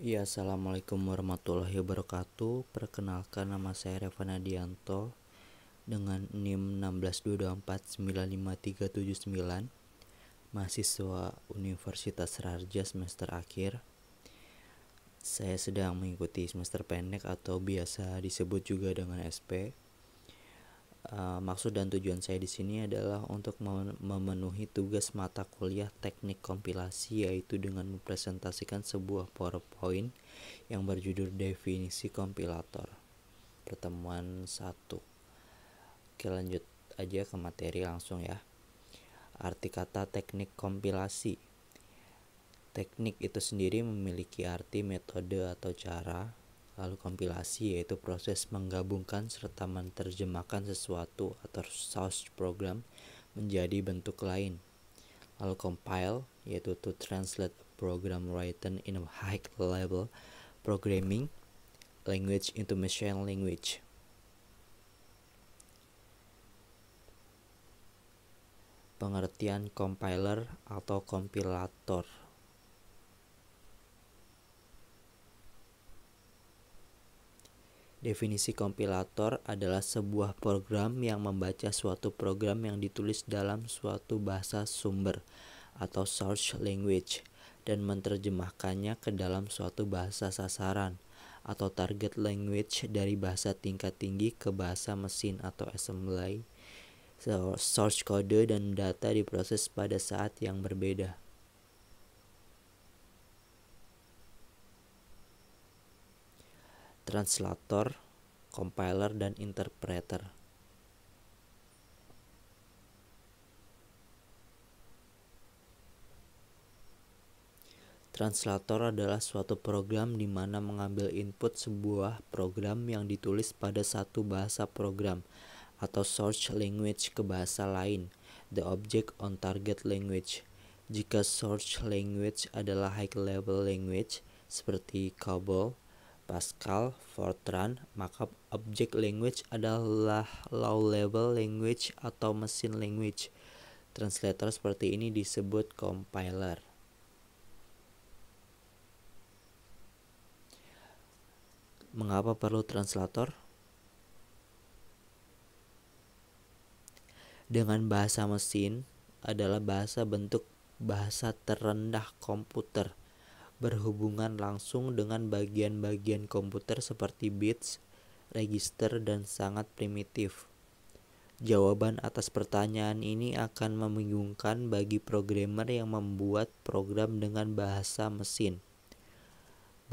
Ya, assalamualaikum warahmatullahi wabarakatuh. Perkenalkan, nama saya Revanadianto dengan NIM 162249539, mahasiswa Universitas Radja semester akhir. Saya sedang mengikuti semester pendek atau biasa disebut juga dengan SP. Maksud dan tujuan saya di sini adalah untuk memenuhi tugas mata kuliah teknik kompilasi, yaitu dengan mempresentasikan sebuah PowerPoint yang berjudul definisi kompilator. Pertemuan 1. Oke, lanjut aja ke materi langsung ya. Arti kata teknik kompilasi. Teknik itu sendiri memiliki arti metode atau cara. Lalu kompilasi yaitu proses menggabungkan serta menerjemahkan sesuatu atau source program menjadi bentuk lain. Lalu compile yaitu to translate a program written in a high level programming language into machine language. Pengertian compiler atau kompilator. Definisi kompilator adalah sebuah program yang membaca suatu program yang ditulis dalam suatu bahasa sumber atau source language dan menerjemahkannya ke dalam suatu bahasa sasaran atau target language dari bahasa tingkat tinggi ke bahasa mesin atau assembly. Source kode dan data diproses pada saat yang berbeda. Translator, compiler, dan interpreter. Translator adalah suatu program di mana mengambil input sebuah program yang ditulis pada satu bahasa program atau source language ke bahasa lain, the object on target language. Jika source language adalah high level language seperti COBOL, Pascal, Fortran, maka object language adalah low level language atau machine language. Translator seperti ini disebut compiler. Mengapa perlu translator? Dengan bahasa mesin adalah bahasa bentuk bahasa terendah komputer, berhubungan langsung dengan bagian-bagian komputer seperti bits, register, dan sangat primitif. Jawaban atas pertanyaan ini akan membingungkan bagi programmer yang membuat program dengan bahasa mesin.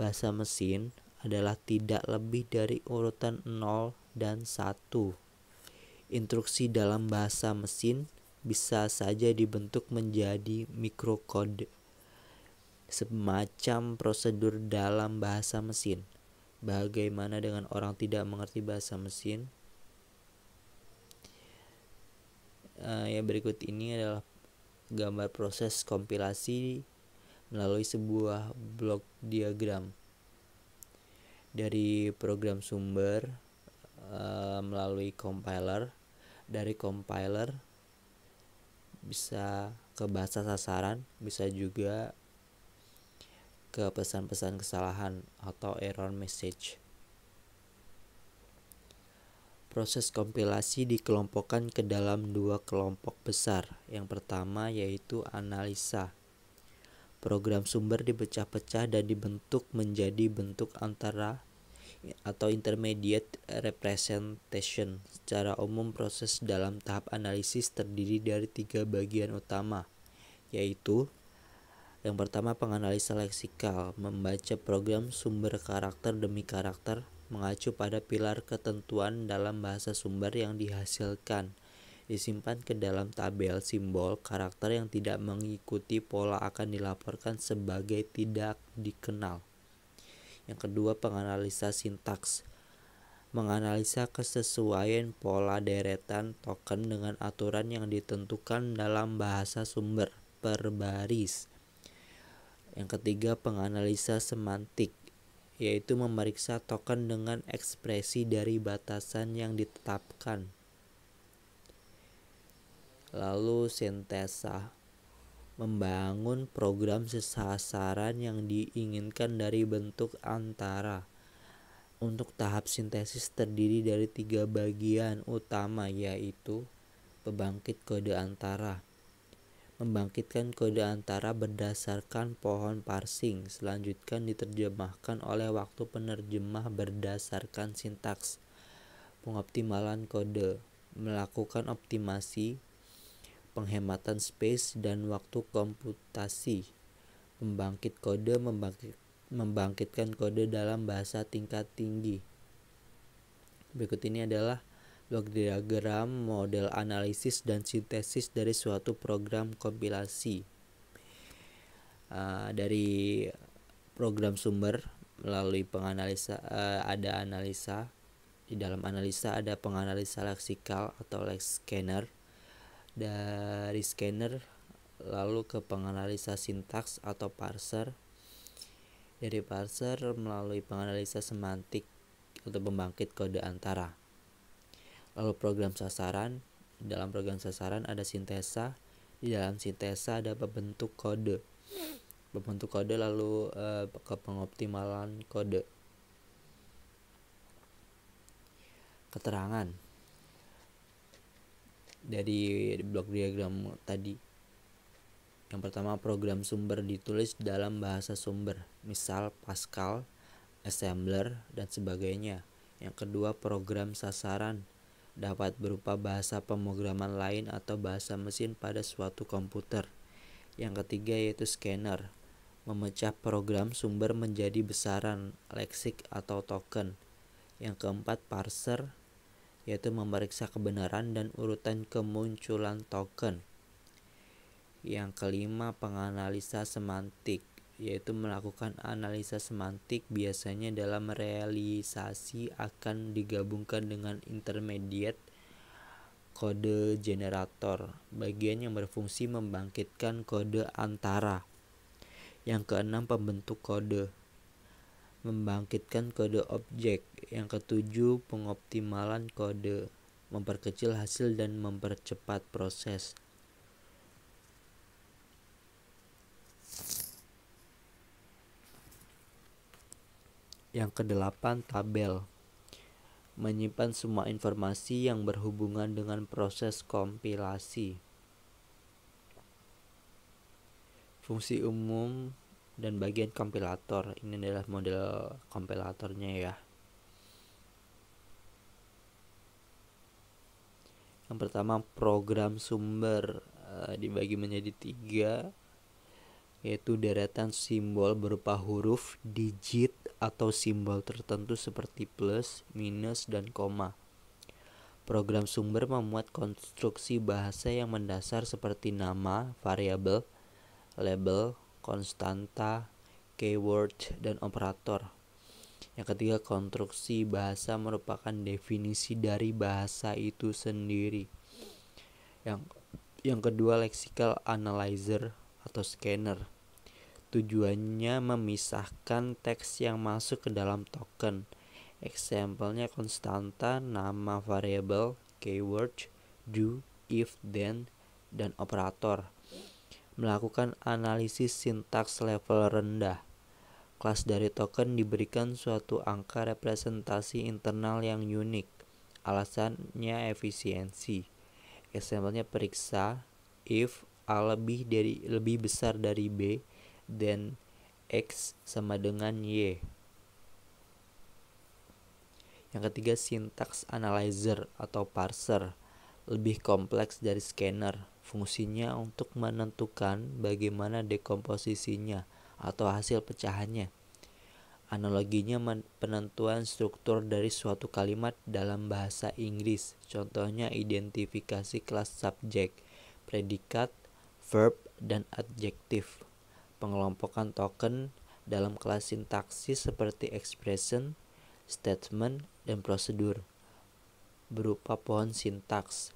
Bahasa mesin adalah tidak lebih dari urutan 0 dan 1. Instruksi dalam bahasa mesin bisa saja dibentuk menjadi mikrokode, semacam prosedur dalam bahasa mesin. Bagaimana dengan orang tidak mengerti bahasa mesin? Berikut ini adalah gambar proses kompilasi melalui sebuah blok diagram dari program sumber melalui compiler. Dari compiler bisa ke bahasa sasaran, bisa juga ke pesan-pesan kesalahan atau error message. Proses kompilasi dikelompokkan ke dalam dua kelompok besar. Yang pertama yaitu analisa. Program sumber dipecah-pecah dan dibentuk menjadi bentuk antara atau intermediate representation. Secara umum proses dalam tahap analisis terdiri dari 3 bagian utama, yaitu yang pertama penganalisa leksikal, membaca program sumber karakter demi karakter mengacu pada pilar ketentuan dalam bahasa sumber yang dihasilkan, disimpan ke dalam tabel simbol. Karakter yang tidak mengikuti pola akan dilaporkan sebagai tidak dikenal. Yang kedua, penganalisa sintaks, menganalisa kesesuaian pola deretan token dengan aturan yang ditentukan dalam bahasa sumber per baris. Yang ketiga, penganalisa semantik, yaitu memeriksa token dengan ekspresi dari batasan yang ditetapkan. Lalu sintesa, membangun program sasaran yang diinginkan dari bentuk antara. Untuk tahap sintesis terdiri dari 3 bagian utama, yaitu pembangkit kode antara. Membangkitkan kode antara berdasarkan pohon parsing, selanjutnya diterjemahkan oleh waktu penerjemah berdasarkan sintaks. Pengoptimalan kode, melakukan optimasi, penghematan space dan waktu komputasi. Pembangkit kode membangkitkan kode dalam bahasa tingkat tinggi. Berikut ini adalah blok diagram model analisis dan sintesis dari suatu program kompilasi. Dari program sumber melalui penganalisa ada analisa. Di dalam analisa ada penganalisa leksikal atau lekscanner. Dari scanner lalu ke penganalisa sintaks atau parser. Dari parser melalui penganalisa semantik atau pembangkit kode antara. Lalu program sasaran. Dalam program sasaran ada sintesa. Di dalam sintesa ada pembentuk kode. Pembentuk kode lalu ke pengoptimalan kode. Keterangan dari blok diagram tadi. Yang pertama, program sumber ditulis dalam bahasa sumber, misal Pascal, assembler, dan sebagainya. Yang kedua, program sasaran dapat berupa bahasa pemrograman lain atau bahasa mesin pada suatu komputer. Yang ketiga yaitu scanner, memecah program sumber menjadi besaran, leksik atau token. Yang keempat, parser, yaitu memeriksa kebenaran dan urutan kemunculan token. Yang kelima, penganalisa semantik, yaitu melakukan analisa semantik biasanya dalam realisasi akan digabungkan dengan intermediate kode generator, bagian yang berfungsi membangkitkan kode antara. Yang keenam, pembentuk kode, membangkitkan kode objek. Yang ketujuh, pengoptimalan kode, memperkecil hasil dan mempercepat proses. Yang kedelapan, tabel, menyimpan semua informasi yang berhubungan dengan proses kompilasi. Fungsi umum dan bagian kompilator. Ini adalah model kompilatornya ya. Yang pertama, program sumber dibagi menjadi 3, yaitu deretan simbol berupa huruf, digit, atau simbol tertentu seperti plus, minus, dan koma. Program sumber memuat konstruksi bahasa yang mendasar seperti nama, variabel, label, konstanta, keyword, dan operator. Yang ketiga, konstruksi bahasa merupakan definisi dari bahasa itu sendiri. Yang kedua, lexical analyzer atau scanner. Tujuannya memisahkan teks yang masuk ke dalam token. Eksempelnya konstanta, nama variabel, keyword, do, if, then, dan operator. Melakukan analisis sintaks level rendah. Kelas dari token diberikan suatu angka representasi internal yang unik. Alasannya efisiensi. Eksempelnya periksa if A lebih besar dari B, then X sama dengan Y. Yang ketiga, sintaks analyzer atau parser, lebih kompleks dari scanner. Fungsinya untuk menentukan bagaimana dekomposisinya atau hasil pecahannya. Analoginya penentuan struktur dari suatu kalimat dalam bahasa Inggris. Contohnya identifikasi kelas subjek, predikat, verb, dan adjektif. Pengelompokan token dalam kelas sintaksis seperti expression, statement, dan prosedur berupa pohon sintaks.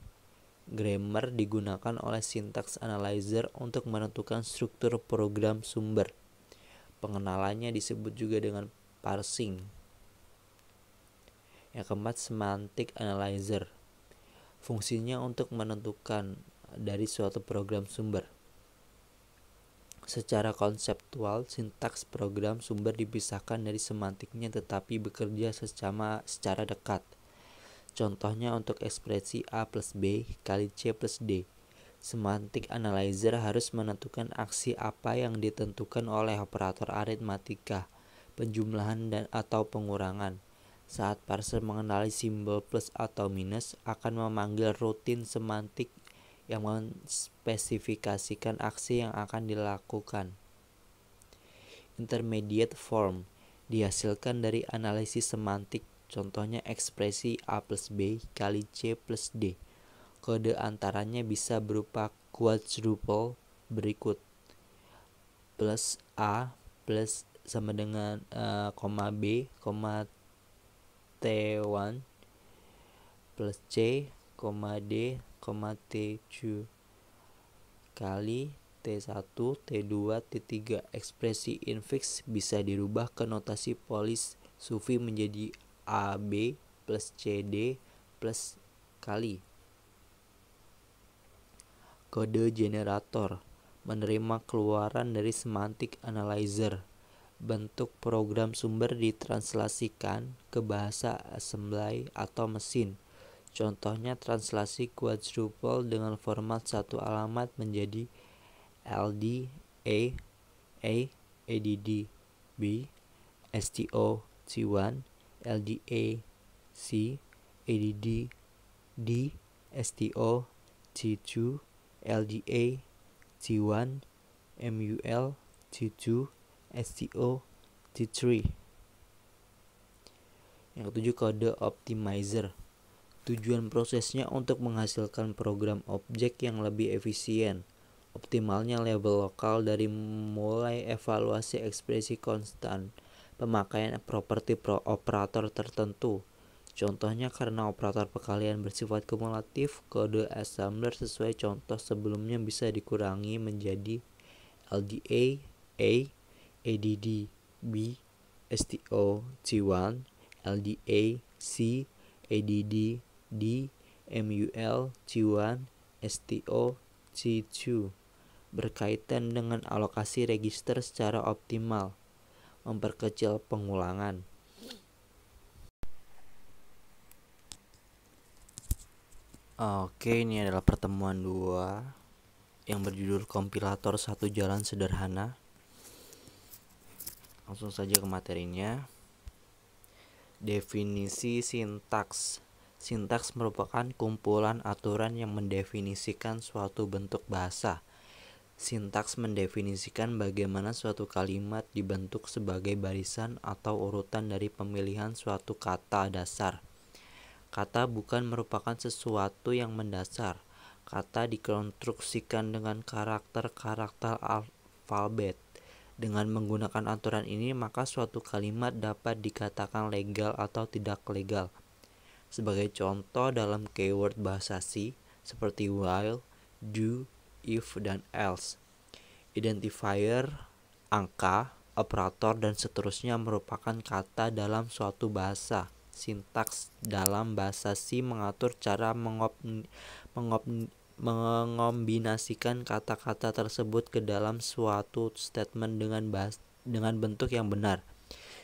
Grammar digunakan oleh syntax analyzer untuk menentukan struktur program sumber. Pengenalannya disebut juga dengan parsing. Yang keempat, semantic analyzer. Fungsinya untuk menentukan dari suatu program sumber. Secara konseptual, sintaks program sumber dipisahkan dari semantiknya tetapi bekerja secara dekat. Contohnya untuk ekspresi A plus B kali C plus D. Semantic analyzer harus menentukan aksi apa yang ditentukan oleh operator aritmatika, penjumlahan dan atau pengurangan. Saat parser mengenali simbol plus atau minus, akan memanggil rutin semantik yang menspesifikasikan aksi yang akan dilakukan. Intermediate form dihasilkan dari analisis semantik, contohnya ekspresi A plus B kali C plus D. Kode antaranya bisa berupa quadruple berikut: plus A plus sama dengan B, T1 plus C, D, T2 kali T1, T2, T3. Ekspresi infix bisa dirubah ke notasi polis Sufi menjadi AB plus CD plus kali. Kode generator menerima keluaran dari semantic analyzer. Bentuk program sumber ditranslasikan ke bahasa assembly atau mesin. Contohnya translasi quadruple dengan format satu alamat menjadi LD A ADD B STO C1 LDA C ADD D STO C2 LDA C1 MUL C2 STO C3. Yang ketujuh, kode optimizer. Tujuan prosesnya untuk menghasilkan program objek yang lebih efisien. Optimalnya level lokal dari mulai evaluasi ekspresi konstan, pemakaian properti operator tertentu. Contohnya karena operator perkalian bersifat kumulatif, kode assembler sesuai contoh sebelumnya bisa dikurangi menjadi LDA A, ADD B, STO C1, LDA C, ADD D, MUL C1, STO C2. Berkaitan dengan alokasi register secara optimal, memperkecil pengulangan. Oke, ini adalah pertemuan 2 yang berjudul kompilator satu jalan sederhana. Langsung saja ke materinya. Definisi sintaks. Sintaks merupakan kumpulan aturan yang mendefinisikan suatu bentuk bahasa. Sintaks mendefinisikan bagaimana suatu kalimat dibentuk sebagai barisan atau urutan dari pemilihan suatu kata dasar. Kata bukan merupakan sesuatu yang mendasar. Kata dikonstruksikan dengan karakter-karakter alfabet. Dengan menggunakan aturan ini, maka suatu kalimat dapat dikatakan legal atau tidak legal. Sebagai contoh dalam keyword bahasa C, seperti while, do, if, dan else. Identifier, angka, operator, dan seterusnya merupakan kata dalam suatu bahasa. Sintaks dalam bahasa C mengatur cara mengombinasikan kata-kata tersebut ke dalam suatu statement dengan bentuk yang benar,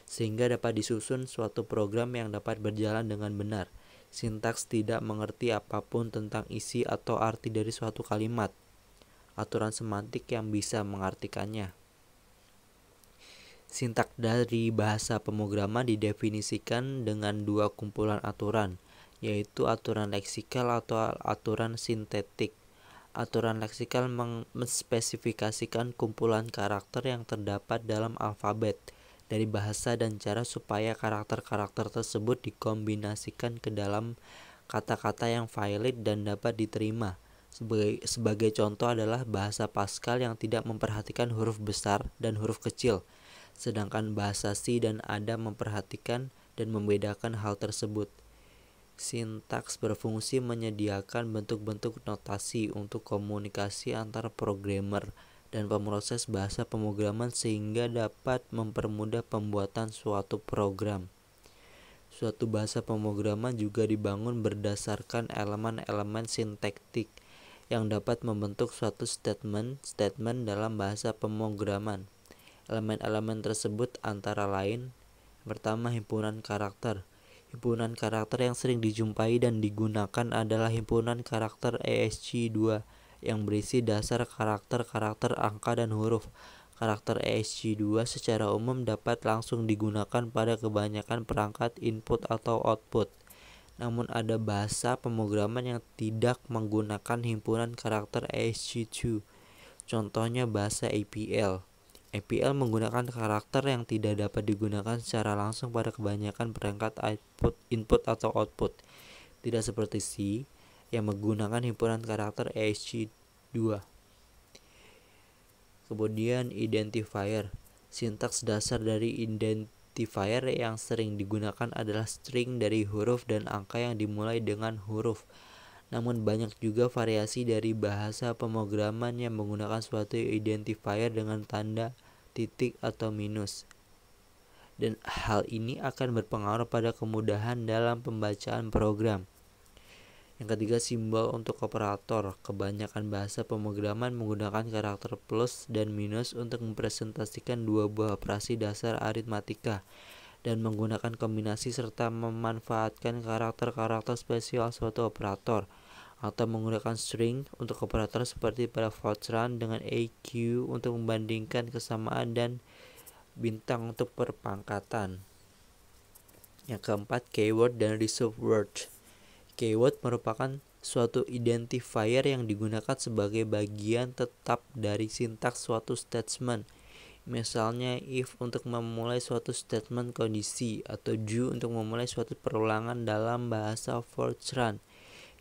sehingga dapat disusun suatu program yang dapat berjalan dengan benar. Sintaks tidak mengerti apapun tentang isi atau arti dari suatu kalimat. Aturan semantik yang bisa mengartikannya. Sintaks dari bahasa pemrograman didefinisikan dengan 2 kumpulan aturan, yaitu aturan leksikal atau aturan sintetik. Aturan leksikal menspesifikasikan kumpulan karakter yang terdapat dalam alfabet dari bahasa dan cara supaya karakter-karakter tersebut dikombinasikan ke dalam kata-kata yang valid dan dapat diterima. Sebagai contoh adalah bahasa Pascal yang tidak memperhatikan huruf besar dan huruf kecil, sedangkan bahasa C dan ADA memperhatikan dan membedakan hal tersebut. Sintaks berfungsi menyediakan bentuk-bentuk notasi untuk komunikasi antar programmer dan pemroses bahasa pemrograman sehingga dapat mempermudah pembuatan suatu program. Suatu bahasa pemrograman juga dibangun berdasarkan elemen-elemen sintaktik yang dapat membentuk suatu statement dalam bahasa pemrograman. Elemen-elemen tersebut antara lain: pertama, himpunan karakter. Himpunan karakter yang sering dijumpai dan digunakan adalah himpunan karakter ESC2 yang berisi dasar karakter angka dan huruf. Karakter ESC2 secara umum dapat langsung digunakan pada kebanyakan perangkat input atau output. Namun ada bahasa pemrograman yang tidak menggunakan himpunan karakter ESC2. Contohnya bahasa APL. APL menggunakan karakter yang tidak dapat digunakan secara langsung pada kebanyakan perangkat input atau output. Tidak seperti C yang menggunakan himpunan karakter ESC2. Kemudian identifier. Sintaks dasar dari identifier yang sering digunakan adalah string dari huruf dan angka yang dimulai dengan huruf. Namun banyak juga variasi dari bahasa pemrograman yang menggunakan suatu identifier dengan tanda titik atau minus. Dan hal ini akan berpengaruh pada kemudahan dalam pembacaan program. Yang ketiga, simbol untuk operator. Kebanyakan bahasa pemrograman menggunakan karakter plus dan minus untuk mempresentasikan dua buah operasi dasar aritmatika dan menggunakan kombinasi serta memanfaatkan karakter-karakter spesial suatu operator, atau menggunakan string untuk operator seperti pada Fortran dengan AQ untuk membandingkan kesamaan dan bintang untuk perpangkatan. Yang keempat, keyword dan reserved word. Keyword merupakan suatu identifier yang digunakan sebagai bagian tetap dari sintaks suatu statement. Misalnya if untuk memulai suatu statement kondisi atau do untuk memulai suatu perulangan dalam bahasa Fortran.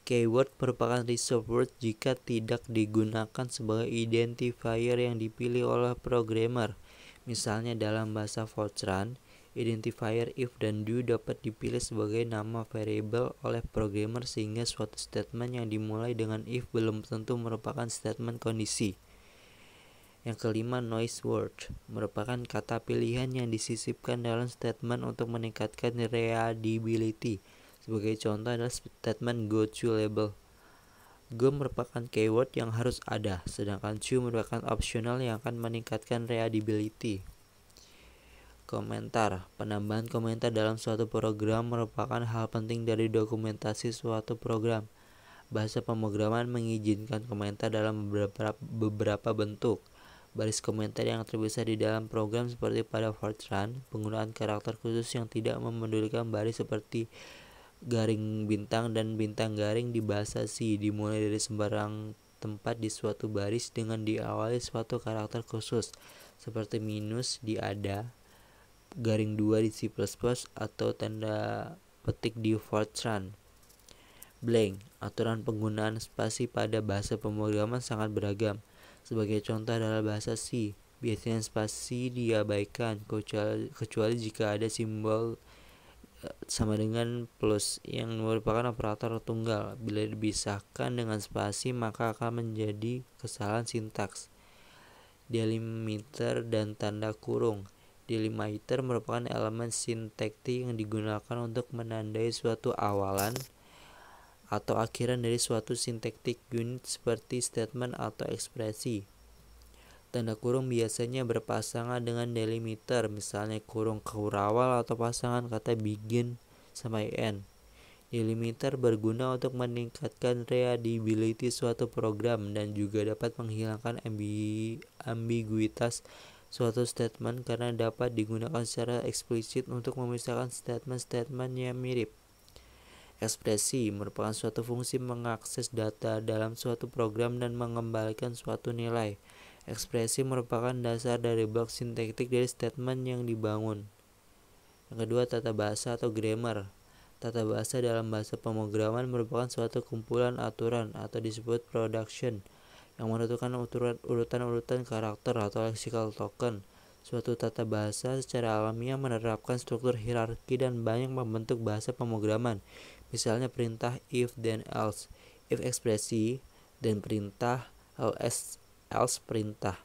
Keyword merupakan reserved word jika tidak digunakan sebagai identifier yang dipilih oleh programmer. Misalnya dalam bahasa Fortran, identifier if dan do dapat dipilih sebagai nama variabel oleh programmer sehingga suatu statement yang dimulai dengan if belum tentu merupakan statement kondisi. Yang kelima, noise word merupakan kata pilihan yang disisipkan dalam statement untuk meningkatkan readability. Sebagai contoh adalah statement go to label. Go merupakan keyword yang harus ada, sedangkan to merupakan optional yang akan meningkatkan readability. Komentar. Penambahan komentar dalam suatu program merupakan hal penting dari dokumentasi suatu program. Bahasa pemrograman mengizinkan komentar dalam beberapa bentuk. Baris komentar yang terpisah di dalam program seperti pada Fortran, penggunaan karakter khusus yang tidak memedulikan baris seperti garing bintang dan bintang garing di bahasa C dimulai dari sembarang tempat di suatu baris dengan diawali suatu karakter khusus seperti minus di ada, garing 2 di C++ atau tanda petik di Fortran. Blank. Aturan penggunaan spasi pada bahasa pemrograman sangat beragam. Sebagai contoh adalah bahasa C. Biasanya spasi diabaikan kecuali jika ada simbol sama dengan plus yang merupakan operator tunggal. Bila dipisahkan dengan spasi maka akan menjadi kesalahan sintaks. Delimiter dan tanda kurung. Delimiter merupakan elemen sintaktik yang digunakan untuk menandai suatu awalan atau akhiran dari suatu sintaktik unit seperti statement atau ekspresi. Tanda kurung biasanya berpasangan dengan delimiter, misalnya kurung kurawal atau pasangan kata begin sampai end. Delimiter berguna untuk meningkatkan readability suatu program dan juga dapat menghilangkan ambiguitas suatu statement karena dapat digunakan secara eksplisit untuk memisahkan statement-statement yang mirip. Ekspresi merupakan suatu fungsi mengakses data dalam suatu program dan mengembalikan suatu nilai. Ekspresi merupakan dasar dari blok sintaktik dari statement yang dibangun. Yang kedua, tata bahasa atau grammar. Tata bahasa dalam bahasa pemrograman merupakan suatu kumpulan aturan atau disebut production yang menentukan urutan-urutan karakter atau lexical token. Suatu tata bahasa secara alamiah menerapkan struktur hierarki dan banyak membentuk bahasa pemrograman. Misalnya perintah if then else, if ekspresi, dan perintah else perintah.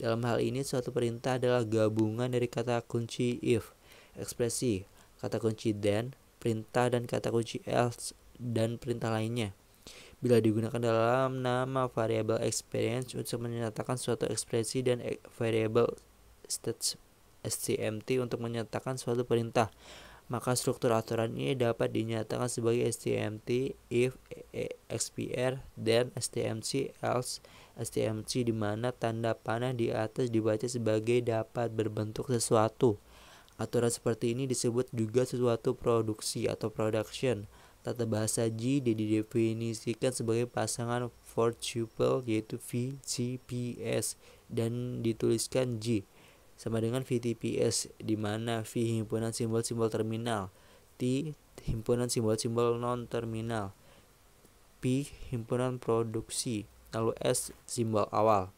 Dalam hal ini suatu perintah adalah gabungan dari kata kunci if, ekspresi, kata kunci then, perintah dan kata kunci else dan perintah lainnya. bila digunakan dalam nama variabel experience untuk menyatakan suatu ekspresi dan variabel stmt untuk menyatakan suatu perintah. Maka struktur aturan ini dapat dinyatakan sebagai stmt if expr dan stmc else stmc, di mana tanda panah di atas dibaca sebagai dapat berbentuk sesuatu. Aturan seperti ini disebut juga suatu produksi atau production. Tata bahasa G didefinisikan sebagai pasangan for tuple yaitu V, G, P, S dan dituliskan G sama dengan VTPS, di mana V himpunan simbol-simbol terminal, T himpunan simbol-simbol non-terminal, P himpunan produksi, lalu S simbol awal.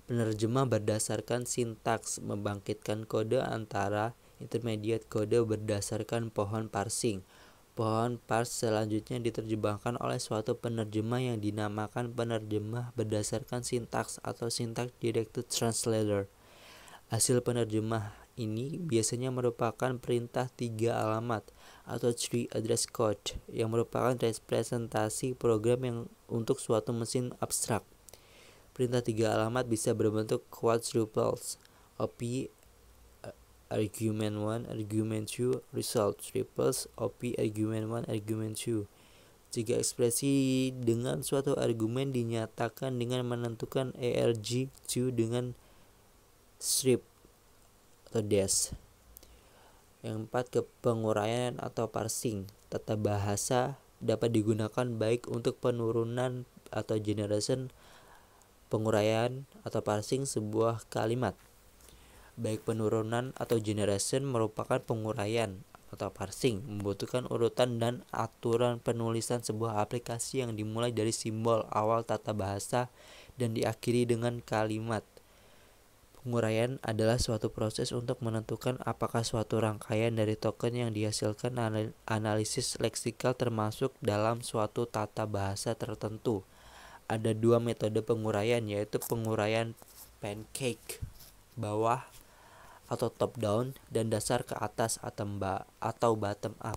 Penerjemah berdasarkan sintaks membangkitkan kode antara intermediate kode berdasarkan pohon parsing. Pohon parse selanjutnya diterjemahkan oleh suatu penerjemah yang dinamakan penerjemah berdasarkan sintaks atau syntax directed translator. Hasil penerjemah ini biasanya merupakan perintah 3 alamat atau 3 address code yang merupakan representasi program yang untuk suatu mesin abstrak. Perintah 3 alamat bisa berbentuk quadruples, OP argument 1, argument 2, result, triples, OP argument 1, argument 2. Jika ekspresi dengan suatu argumen dinyatakan dengan menentukan arg2 dengan strip atau dash. Yang 4, penguraian atau parsing. Tata bahasa dapat digunakan baik untuk penurunan atau generation, penguraian atau parsing sebuah kalimat. Baik penurunan atau generation merupakan penguraian atau parsing, membutuhkan urutan dan aturan penulisan sebuah aplikasi yang dimulai dari simbol awal tata bahasa dan diakhiri dengan kalimat. Penguraian adalah suatu proses untuk menentukan apakah suatu rangkaian dari token yang dihasilkan analisis leksikal termasuk dalam suatu tata bahasa tertentu. Ada 2 metode penguraian, yaitu penguraian pancake bawah atau top down dan dasar ke atas atau bottom up.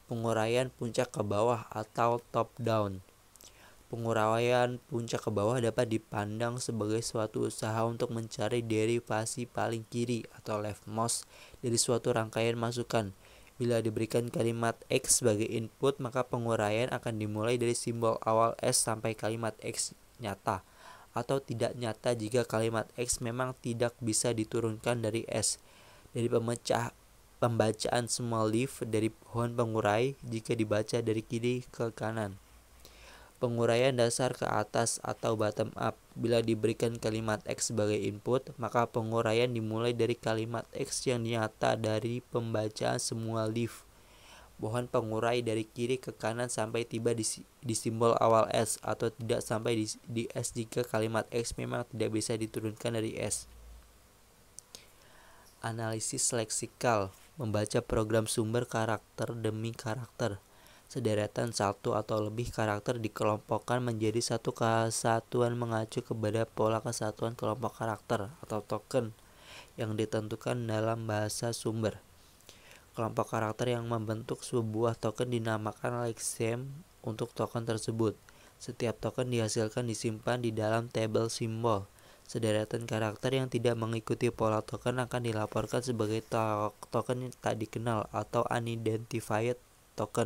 Penguraian puncak ke bawah atau top down. Penguraian puncak ke bawah dapat dipandang sebagai suatu usaha untuk mencari derivasi paling kiri atau leftmost dari suatu rangkaian masukan. Bila diberikan kalimat X sebagai input, maka penguraian akan dimulai dari simbol awal S sampai kalimat X nyata atau tidak nyata jika kalimat X memang tidak bisa diturunkan dari S. Dari pembacaan small leaf dari pohon pengurai jika dibaca dari kiri ke kanan. Penguraian dasar ke atas atau bottom up. Bila diberikan kalimat X sebagai input, maka penguraian dimulai dari kalimat X yang nyata dari pembacaan semua leaf pohon pengurai dari kiri ke kanan sampai tiba di simbol awal S, atau tidak sampai di S jika kalimat X memang tidak bisa diturunkan dari S. Analisis leksikal, membaca program sumber karakter demi karakter. Sederetan satu atau lebih karakter dikelompokkan menjadi satu kesatuan mengacu kepada pola kesatuan kelompok karakter atau token yang ditentukan dalam bahasa sumber. Kelompok karakter yang membentuk sebuah token dinamakan lexeme untuk token tersebut. Setiap token dihasilkan disimpan di dalam tabel simbol. Sederetan karakter yang tidak mengikuti pola token akan dilaporkan sebagai token tak dikenal atau unidentified token.